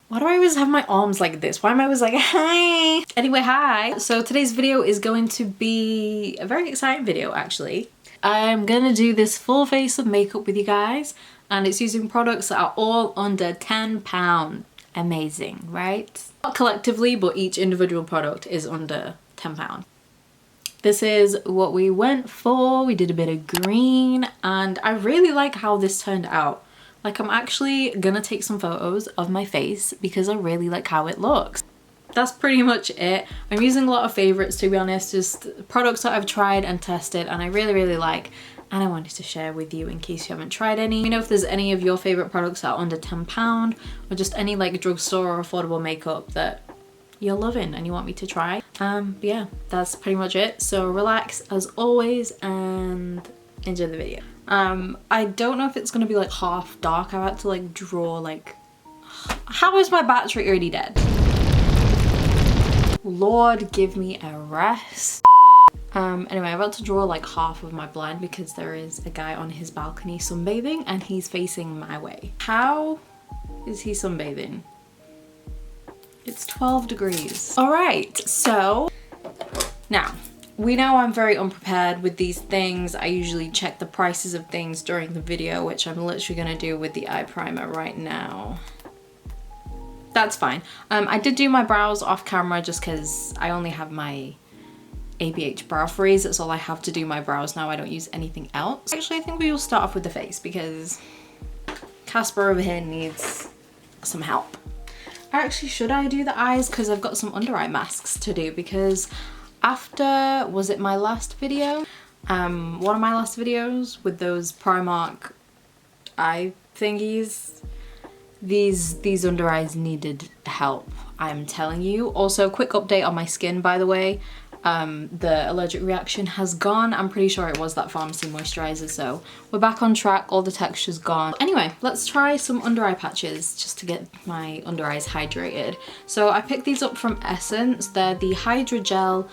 Why do I always have my arms like this? Why am I always like, hi? Anyway, hi. So today's video is going to be a very exciting video, actually. I'm gonna do this full face of makeup with you guys, and it's using products that are all under £10. Amazing, right? Not collectively, but each individual product is under £10. This is what we went for. We did a bit of green, and I really like how this turned out. Like, I'm actually gonna take some photos of my face because I really like how it looks. That's pretty much it. I'm using a lot of favorites, to be honest, just products that I've tried and tested and I really like, and I wanted to share with you in case you haven't tried any. Let me know if there's any of your favorite products that are under £10, or just any like drugstore or affordable makeup that you're loving and you want me to try. But yeah, that's pretty much it. So relax as always and enjoy the video. I don't know if it's gonna be like half dark. I had to like draw like, how is my battery already dead? Lord, give me a rest. Anyway, I'm about to draw like half of my blind because there is a guy on his balcony sunbathing and he's facing my way. How is he sunbathing? It's 12 degrees. All right, so now we know I'm very unprepared with these things. I usually check the prices of things during the video, which I'm literally gonna do with the eye primer right now. That's fine. I did do my brows off camera just because I only have my ABH brow freeze. That's all I have to do my brows now. I don't use anything else. Actually, I think we will start off with the face because Casper over here needs some help. Actually, should I do the eyes? Because I've got some under eye masks to do, because after, was it my last video? One of my last videos with those Primark eye thingies, these under eyes needed help, I'm telling you. Also, quick update on my skin, by the way. The allergic reaction has gone. I'm pretty sure it was that pharmacy moisturiser, so we're back on track. All the texture's gone. Anyway, let's try some under eye patches just to get my under eyes hydrated. So I picked these up from Essence. They're the Hydrogel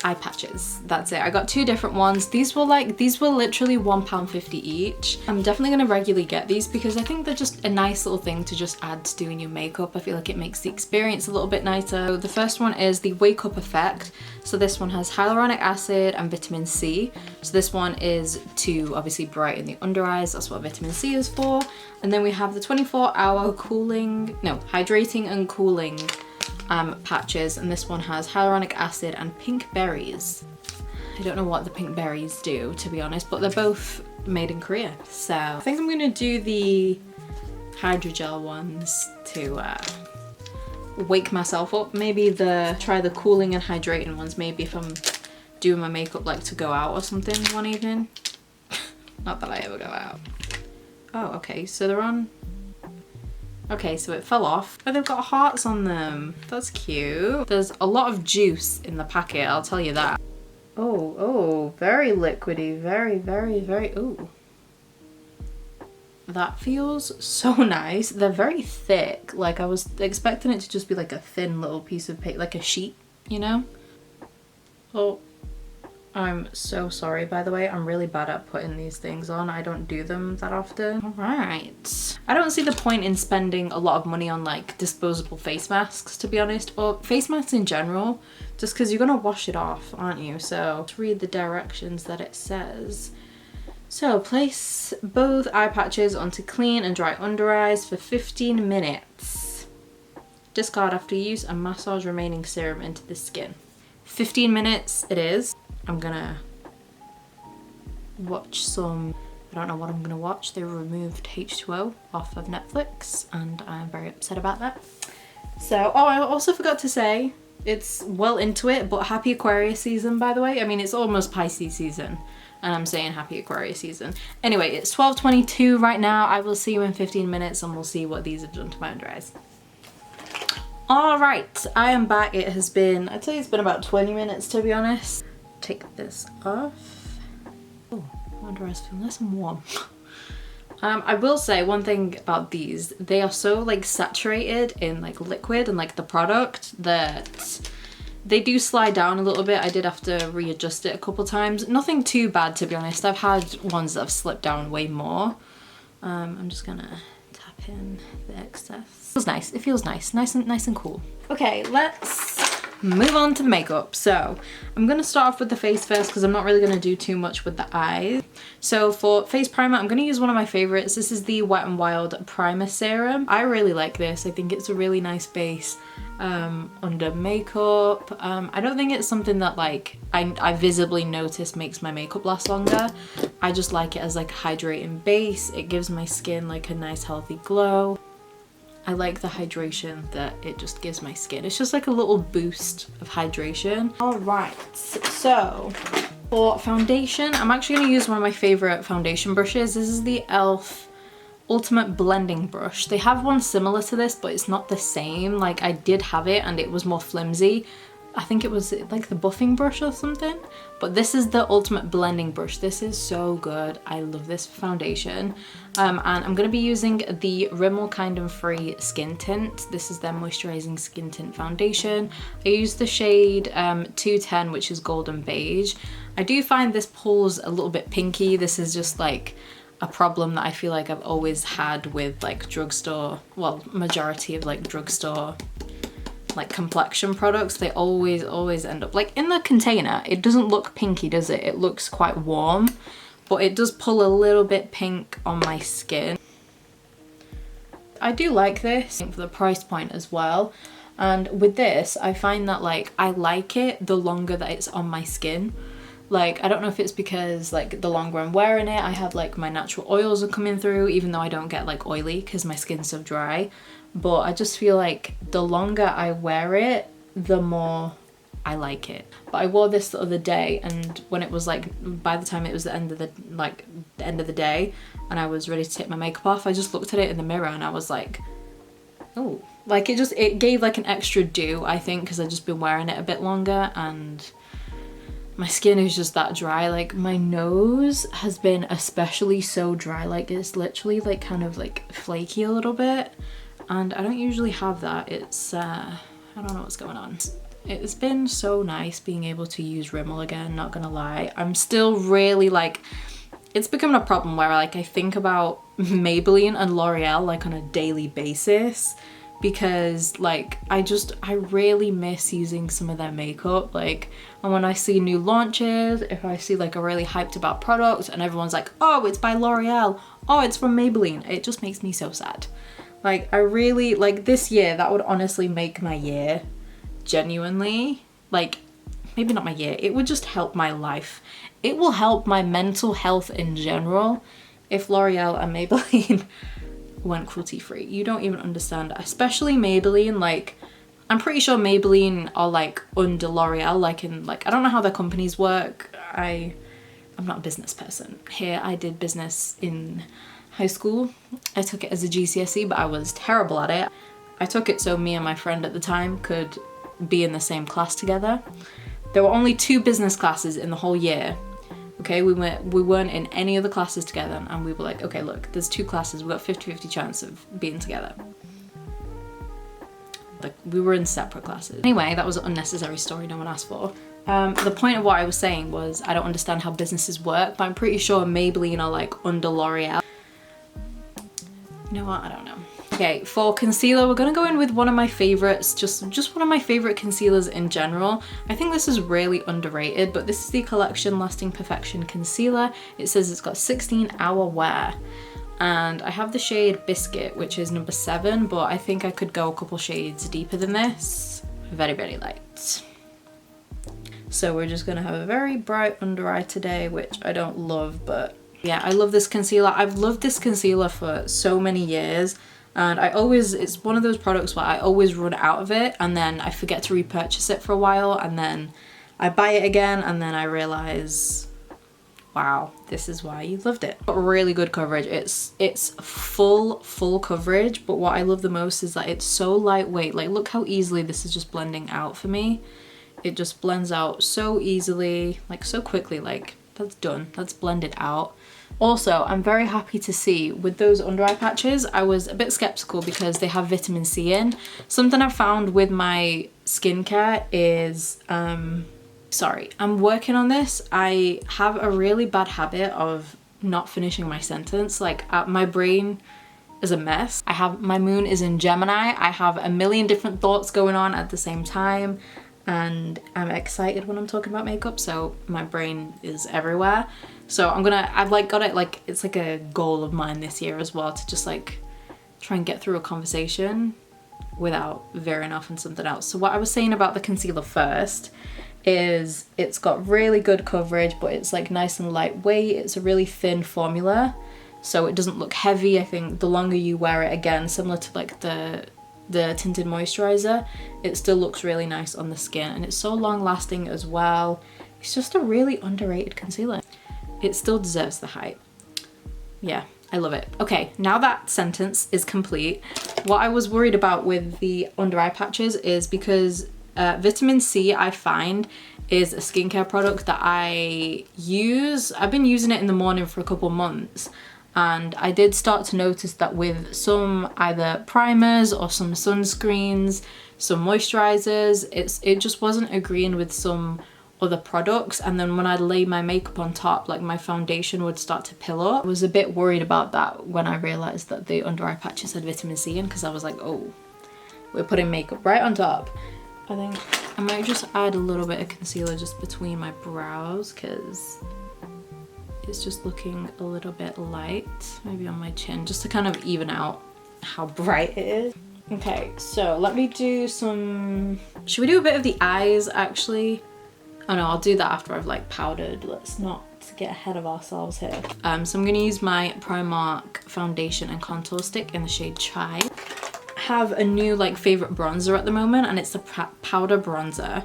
eye patches. That's it. I got two different ones. These were literally £1.50 each. I'm definitely gonna regularly get these because I think they're just a nice little thing to just add to doing your makeup. I feel like it makes the experience a little bit nicer. So the first one is the Wake Up Effect. So this one has hyaluronic acid and vitamin C. So this one is to obviously brighten the under eyes. That's what vitamin C is for. And then we have the 24-hour hydrating and cooling patches, and this one has hyaluronic acid and pink berries. I don't know what the pink berries do, to be honest, but they're both made in Korea. So I think I'm gonna do the hydrogel ones to wake myself up. Maybe try the cooling and hydrating ones, maybe if I'm doing my makeup like to go out or something one evening. Not that I ever go out. Oh, okay, so they're on. Okay, so it fell off. Oh, they've got hearts on them. That's cute. There's a lot of juice in the packet, I'll tell you that. Oh, very liquidy. Very, ooh. That feels so nice. They're very thick. Like, I was expecting it to just be like a thin little piece of paper, like a sheet, you know? Oh. I'm so sorry, by the way. I'm really bad at putting these things on. I don't do them that often. All right. I don't see the point in spending a lot of money on like disposable face masks, to be honest, or face masks in general, just because you're gonna wash it off, aren't you? So let's read the directions that it says. So place both eye patches onto clean and dry under eyes for 15 minutes. Discard after use and massage remaining serum into the skin. 15 minutes it is. I'm gonna watch some, I don't know what I'm gonna watch. They removed H2O off of Netflix and I'm very upset about that. So, oh, I also forgot to say, it's well into it, but happy Aquarius season, by the way. I mean, it's almost Pisces season and I'm saying happy Aquarius season. Anyway, it's 12:22 right now. I will see you in 15 minutes and we'll see what these have done to my under eyes. All right, I am back. It has been, I'd say it's been about 20 minutes, to be honest. Take this off. Oh, my under eyes feel nice and warm. I will say one thing about these, they are so like saturated in like liquid and like the product that they do slide down a little bit. I did have to readjust it a couple times. Nothing too bad, to be honest. I've had ones that have slipped down way more. I'm just gonna tap in the excess. Feels nice. It feels nice. Nice and cool. Okay, let's move on to makeup. So I'm gonna start off with the face first because I'm not really gonna do too much with the eyes. So for face primer, I'm gonna use one of my favorites. This is the Wet n Wild Primer Serum. I really like this. I think it's a really nice base under makeup. I don't think it's something that like I visibly notice makes my makeup last longer. I just like it as like a hydrating base. It gives my skin like a nice healthy glow. I like the hydration that it just gives my skin. It's just like a little boost of hydration. All right, so for foundation, I'm actually gonna use one of my favorite foundation brushes. This is the e.l.f. Ultimate Blending Brush. They have one similar to this, but it's not the same. Like I did have it and it was more flimsy. I think it was like the buffing brush or something, but this is the Ultimate Blending Brush. This is so good. I love this foundation. And I'm gonna be using the Rimmel Kind and Free Skin Tint. This is their moisturizing skin tint foundation. I use the shade 210, which is golden beige. I do find this pulls a little bit pinky. This is just like a problem that I feel like I've always had with like drugstore, well, majority of like drugstore like complexion products. They always end up like in the container. It doesn't look pinky, does it? It looks quite warm, but it does pull a little bit pink on my skin. I do like this for the price point as well. And with this, I find that like I like it the longer that it's on my skin. Like, I don't know if it's because like the longer I'm wearing it, I have like my natural oils are coming through, even though I don't get like oily because my skin's so dry. But I just feel like the longer I wear it, the more I like it. But I wore this the other day, and when it was like, by the time it was the end of the day and I was ready to take my makeup off, I just looked at it in the mirror and I was like, oh, like it gave like an extra dew, I think, because I've just been wearing it a bit longer and my skin is just that dry. Like my nose has been especially so dry, like it's literally like kind of like flaky a little bit. And I don't usually have that. It's, I don't know what's going on. It's been so nice being able to use Rimmel again, not gonna lie. I'm still really like, it's becoming a problem where like I think about Maybelline and L'Oreal like on a daily basis, because like I really miss using some of their makeup. Like, and when I see new launches, if I see like a really hyped about product and everyone's like, oh, it's by L'Oreal, oh, it's from Maybelline, it just makes me so sad. Like I really, like this year, that would honestly make my year, genuinely. Like, maybe not my year, it would just help my life. It will help my mental health in general if L'Oreal and Maybelline went cruelty free. You don't even understand, especially Maybelline. Like, I'm pretty sure Maybelline are like under L'Oreal, like in like, I don't know how their companies work. I'm not a business person. Here, I did business in high school. I took it as a GCSE, but I was terrible at it. I took it so me and my friend at the time could be in the same class together. There were only 2 business classes in the whole year. Okay, we weren't in any other classes together, and we were like, okay, look, there's 2 classes, we've got 50-50 chance of being together. Like, we were in separate classes. Anyway, that was an unnecessary story no one asked for. The point of what I was saying was, I don't understand how businesses work, but I'm pretty sure Maybelline are like under L'Oreal. You know what, I don't know. Okay, for concealer, we're gonna go in with one of my favorites, just one of my favorite concealers in general. I think this is really underrated, but this is the Collection Lasting Perfection Concealer. It says it's got 16-hour wear. And I have the shade Biscuit, which is number 7, but I think I could go a couple shades deeper than this. Very, very light. So we're just gonna have a very bright under eye today, which I don't love, but yeah, I love this concealer. I've loved this concealer for so many years, and it's one of those products where I always run out of it and then I forget to repurchase it for a while, and then I buy it again and then I realize, wow, this is why you loved it. But really good coverage. It's full coverage, but what I love the most is that it's so lightweight. Like, look how easily this is just blending out for me. It just blends out so easily, like so quickly, like that's done, that's blended out. Also, I'm very happy to see with those under eye patches, I was a bit skeptical because they have vitamin C in. Something I've found with my skincare is, sorry, I'm working on this. I have a really bad habit of not finishing my sentence. Like my brain is a mess. My moon is in Gemini. I have a million different thoughts going on at the same time, and I'm excited when I'm talking about makeup, so my brain is everywhere. So I've like got it, like it's like a goal of mine this year as well, to just like try and get through a conversation without veering off on something else. So what I was saying about the concealer first is it's got really good coverage, but it's like nice and lightweight. It's a really thin formula, so it doesn't look heavy. I think the longer you wear it, again, similar to like the tinted moisturiser, it still looks really nice on the skin, and it's so long lasting as well. It's just a really underrated concealer. It still deserves the hype. Yeah, I love it. Okay, now that sentence is complete, what I was worried about with the under eye patches is because vitamin C, I find, is a skincare product that I use. I've been using it in the morning for a couple months, and I did start to notice that with some either primers or some sunscreens, some moisturisers, it just wasn't agreeing with some other products, and then when I lay my makeup on top, like my foundation would start to pill up. I was a bit worried about that when I realised that the under eye patches had vitamin C in, because I was like, oh, we're putting makeup right on top. I think I might just add a little bit of concealer just between my brows, because it's just looking a little bit light, maybe on my chin, just to kind of even out how bright it is. Okay, so let me do some, should we do a bit of the eyes actually? Oh no, I'll do that after I've like powdered. Let's not get ahead of ourselves here. So I'm gonna use my Primark foundation and contour stick in the shade Chai. I have a new like favorite bronzer at the moment, and it's the powder bronzer.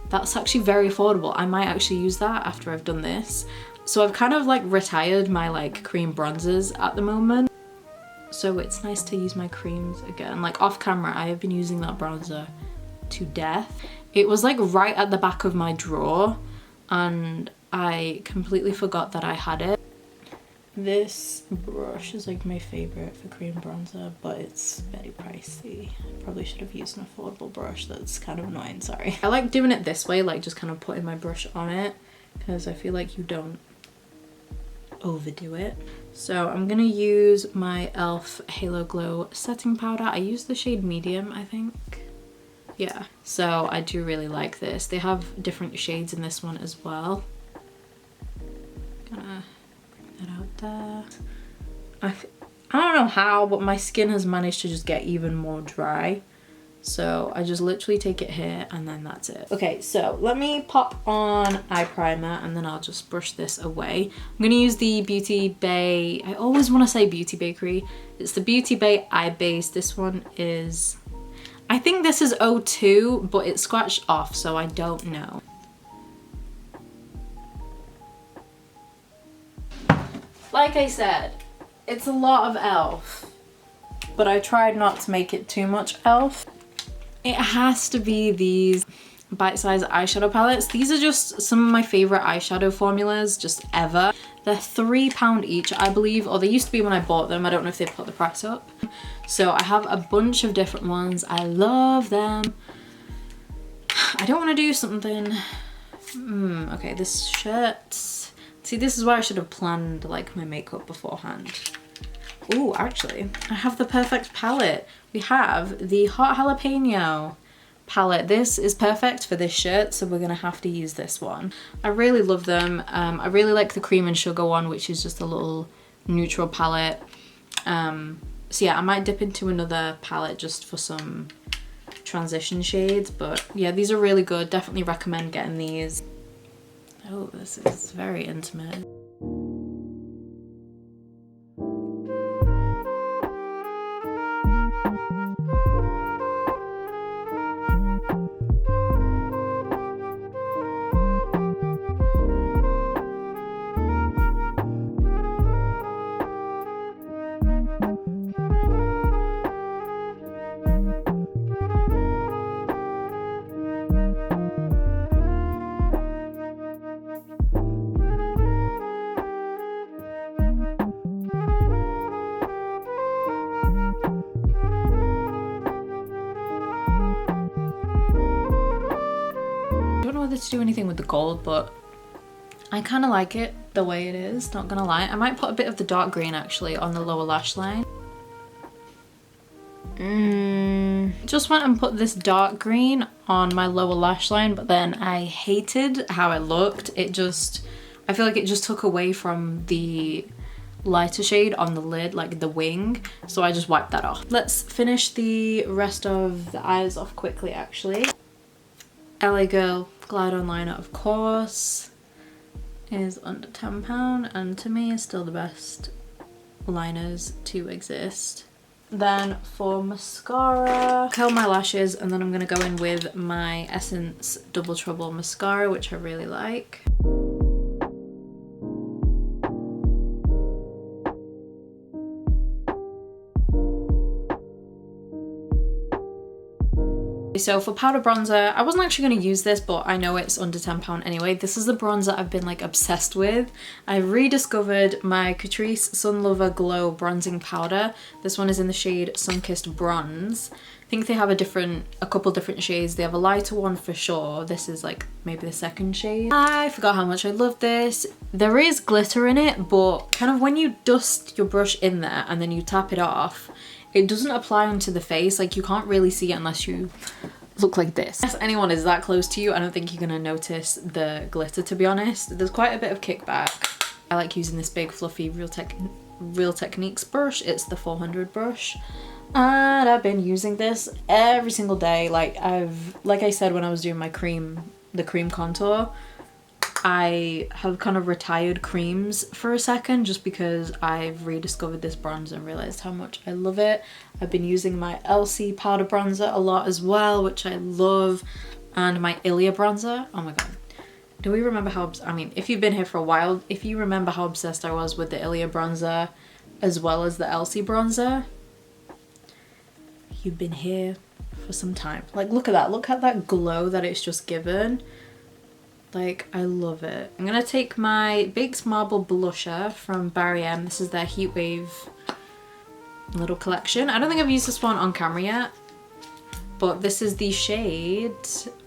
That's actually very affordable. I might actually use that after I've done this. So I've kind of like retired my like cream bronzers at the moment, so it's nice to use my creams again. Like off camera, I have been using that bronzer to death. It was like right at the back of my drawer, and I completely forgot that I had it. This brush is like my favorite for cream bronzer, but it's very pricey. Probably should have used an affordable brush. That's kind of annoying, sorry. I like doing it this way, like just kind of putting my brush on it, because I feel like you don't overdo it. So I'm gonna use my e.l.f. Halo Glow setting powder. I use the shade medium, I think. Yeah, so I do really like this. They have different shades in this one as well. Gonna bring that out there. I don't know how, but my skin has managed to just get even more dry. So I just literally take it here, and then that's it. Okay, so let me pop on eye primer, and then I'll just brush this away. I'm gonna use the Beauty Bay, I always wanna say Beauty Bakery. It's the Beauty Bay Eye Base. This one is, I think this is 02, but it's scratched off, so I don't know. Like I said, it's a lot of e.l.f., but I tried not to make it too much e.l.f. It has to be these bite-sized eyeshadow palettes. These are just some of my favorite eyeshadow formulas just ever. They're £3 each, I believe, or they used to be when I bought them. I don't know if they put the price up. So I have a bunch of different ones. I love them. I don't want to do something. Okay, this shirt. See, this is where I should have planned like my makeup beforehand. Ooh, actually, I have the perfect palette. We have the Hot Jalapeño palette. This is perfect for this shirt, so we're gonna have to use this one. I really love them. I really like the Cream and Sugar one, which is just a little neutral palette. So yeah, I might dip into another palette just for some transition shades, but yeah, these are really good. Definitely recommend getting these. Oh, this is very intimate. To do anything with the gold, but I kind of like it the way it is, not gonna lie. I might put a bit of the dark green actually on the lower lash line. Just went and put this dark green on my lower lash line, but then I hated how it looked. I feel like it just took away from the lighter shade on the lid, like the wing, so I just wiped that off. Let's finish the rest of the eyes off quickly actually. LA Girl Glide On Liner, of course, is under £10 and to me is still the best liners to exist. Then for mascara, curl my lashes, and then I'm gonna go in with my Essence Double Trouble mascara, which I really like. So for powder bronzer, I wasn't actually going to use this, but I know it's under £10 anyway. This is the bronzer I've been like obsessed with. I rediscovered my Catrice Sun Lover Glow bronzing powder. This one is in the shade Sunkissed Bronze. I think they have a couple different shades. They have a lighter one for sure. This is like maybe the second shade. I forgot how much I love this. There is glitter in it, but kind of when you dust your brush in there and then you tap it off, it doesn't apply onto the face. Like you can't really see it unless you look like this. If anyone is that close to you, I don't think you're gonna notice the glitter, to be honest. There's quite a bit of kickback. I like using this big fluffy Real Techniques brush. It's the 400 brush. And I've been using this every single day. Like I said when I was doing my the cream contour, I have kind of retired creams for a second just because I've rediscovered this bronzer and realized how much I love it. I've been using my Elsie powder bronzer a lot as well, which I love, and my Ilia bronzer. Oh my god. Do we remember how, I mean, if you've been here for a while, if you remember how obsessed I was with the Ilia bronzer as well as the Elsie bronzer, you've been here for some time. Like look at that glow that it's just given. Like, I love it. I'm gonna take my Baked Marble blusher from Barry M. This is their Heatwave little collection. I don't think I've used this one on camera yet, but this is the shade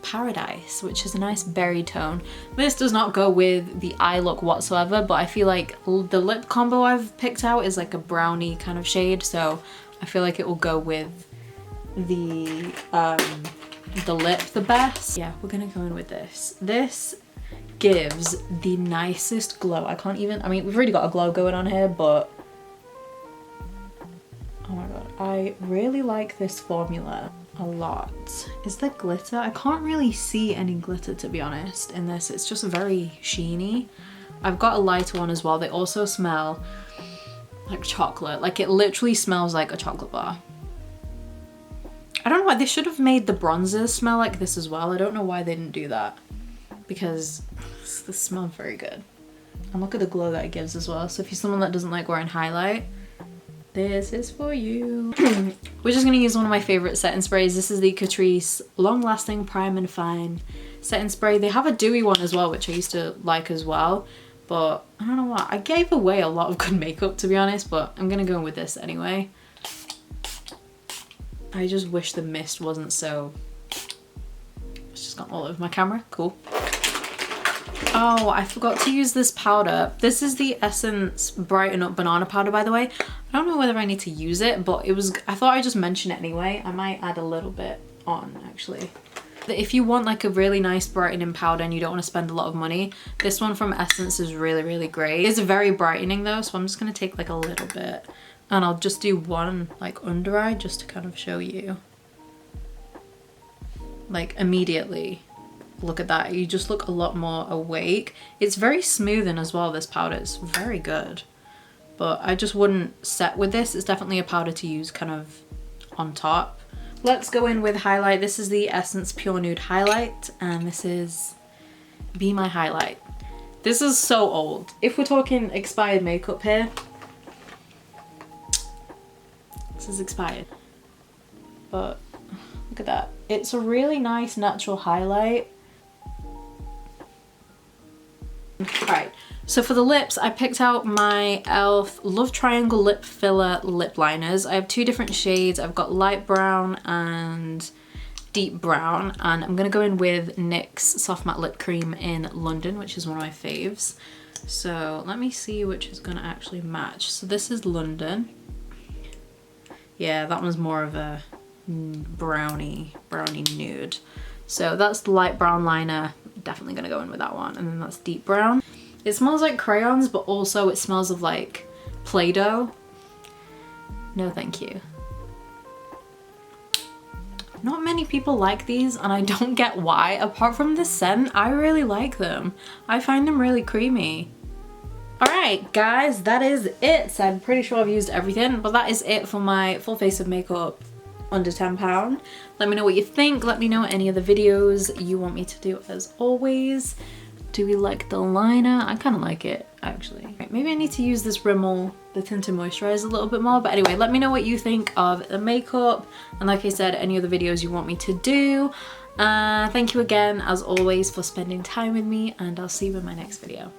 Paradise, which is a nice berry tone. This does not go with the eye look whatsoever, but I feel like the lip combo I've picked out is like a brownie kind of shade, so I feel like it will go with the lip the best. Yeah, we're gonna go in with this. This gives the nicest glow. I mean, we've already got a glow going on here, but oh my god, I really like this formula a lot. Is there glitter? I can't really see any glitter, to be honest, in this. It's just very sheeny. I've got a lighter one as well. They also smell like chocolate. Like it literally smells like a chocolate bar. I don't know why they should have made the bronzers smell like this as well. I don't know why they didn't do that, because this smells very good. And look at the glow that it gives as well. So if you're someone that doesn't like wearing highlight, this is for you. We're just gonna use one of my favorite setting sprays. This is the Catrice Long Lasting Prime and Fine setting spray. They have a dewy one as well, which I used to like as well, but I don't know why. I gave away a lot of good makeup, to be honest, but I'm gonna go in with this anyway. I just wish the mist wasn't so... It's just gone all over my camera. Cool. Oh, I forgot to use this powder. This is the Essence Brighten Up Banana Powder, by the way. I don't know whether I need to use it, but I thought I'd just mention it anyway. I might add a little bit on, actually. If you want like a really nice brightening powder and you don't want to spend a lot of money, this one from Essence is really, really great. It's very brightening though, so I'm just going to take like a little bit. And I'll just do one like under eye just to kind of show you. Like immediately, look at that. You just look a lot more awake. It's very smoothing as well, this powder. It's very good. But I just wouldn't set with this. It's definitely a powder to use kind of on top. Let's go in with highlight. This is the Essence Pure Nude Highlight. And this is Be My Highlight. This is so old. If we're talking expired makeup here, this is expired, but look at that. It's a really nice natural highlight. Alright, so for the lips, I picked out my e.l.f. Love Triangle Lip Filler lip liners. I have two different shades. I've got light brown and deep brown, and I'm gonna go in with NYX Soft Matte Lip Cream in London, which is one of my faves. So let me see which is gonna actually match. So this is London. Yeah, that one's more of a brownie nude. So that's the light brown liner. Definitely gonna go in with that one. And then that's deep brown. It smells like crayons, but also it smells of like Play-Doh. No thank you. Not many people like these, and I don't get why. Apart from the scent, I really like them. I find them really creamy. Alright guys, that is it. So I'm pretty sure I've used everything, but that is it for my full face of makeup under £10. Let me know what you think. Let me know any other videos you want me to do as always. Do we like the liner? I kind of like it actually. Right, maybe I need to use this Rimmel, the tinted moisturiser, a little bit more. But anyway, let me know what you think of the makeup. And like I said, any other videos you want me to do. Thank you again, as always, for spending time with me, and I'll see you in my next video.